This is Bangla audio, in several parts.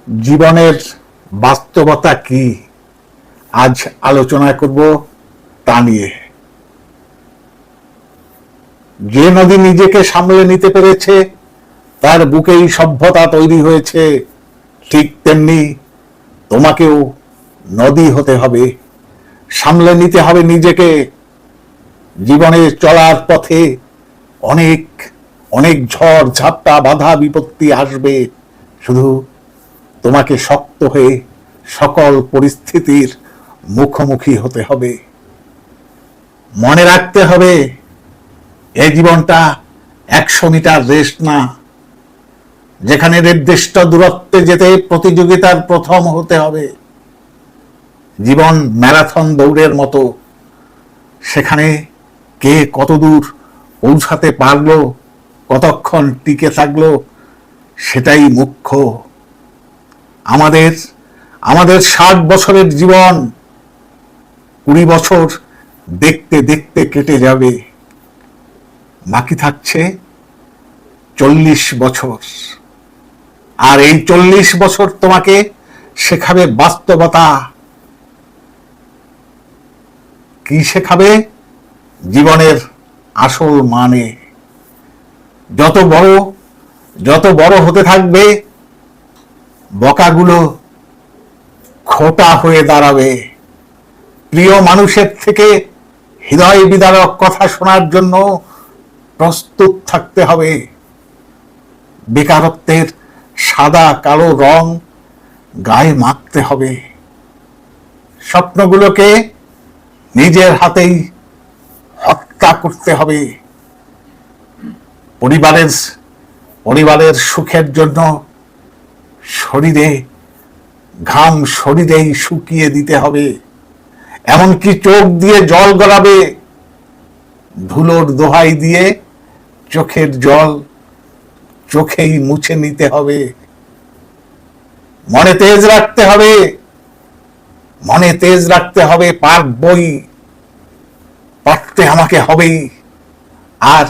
জীবনের বাস্তবতা কি আজ আলোচনা করব তা নিয়ে। যে নদী নিজেকে সামলে নিতে পেরেছে তার বুকেই সভ্যতা তৈরি হয়েছে, ঠিক তেমনি তোমাকেও নদী হতে হবে, সামলে নিতে হবে নিজেকে। জীবনে চলার পথে অনেক অনেক ঝড় ঝাপটা বাধা বিপত্তি আসবে, শুধু তোমাকে শক্ত হয়ে সকল পরিস্থিতির মুখোমুখি হতে হবে। মনে রাখতে হবে এই জীবনটা 100 মিটার রেস না, যেখানে নির্দিষ্ট দূরত্বে যেতে প্রতিযোগিতার প্রথম হতে হবে। জীবন ম্যারাথন দৌড়ের মতো, সেখানে কে কত দূর পৌঁছাতে পারলো, কতক্ষণ টিকে থাকলো, সেটাই মুখ্য। আমাদের 60 বছরের জীবন 20 বছর দেখতে দেখতে কেটে যাবে, বাকি থাকছে 40 বছর। আর এই 40 বছর তোমাকে শেখাবে বাস্তবতা। কি শেখাবে? জীবনের আসল মানে। যত বড় হতে থাকবে, বকাগুলো খোটা হয়ে দাঁড়াবে। প্রিয় মানুষের থেকে হৃদয় বিদারক কথা শোনার জন্য প্রস্তুত থাকতে হবে। বেকারত্বের সাদা কালো রং গায়ে মাখতে হবে। স্বপ্নগুলোকে নিজের হাতেই হত্যা করতে হবে। পরিবারের সুখের জন্য শরীরেই শুকিয়ে দিতে হবে। এমনকি চোখ দিয়ে জল গড়াবে, ধুলোর দোহাই দিয়ে চোখের জল চোখেই মুছে নিতে হবে। মনে তেজ রাখতে হবে, পারতে আমাকে হবেই। আর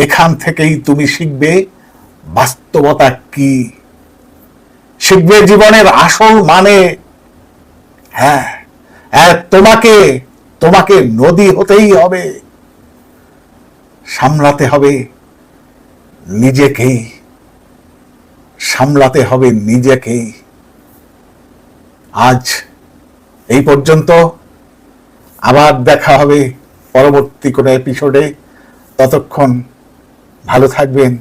এখান থেকেই তুমি শিখবে বাস্তবতা কি, শিখবে জীবনের আসল মানে। হ্যাঁ, তোমাকে নদী হতেই হবে, সামলাতে হবে নিজেকেই। আজ এই পর্যন্ত, আবার দেখা হবে পরবর্তী কোনো এপিসোডে। ততক্ষণ ভালো থাকবেন,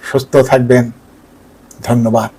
সুস্থ থাকবেন। ধন্যবাদ।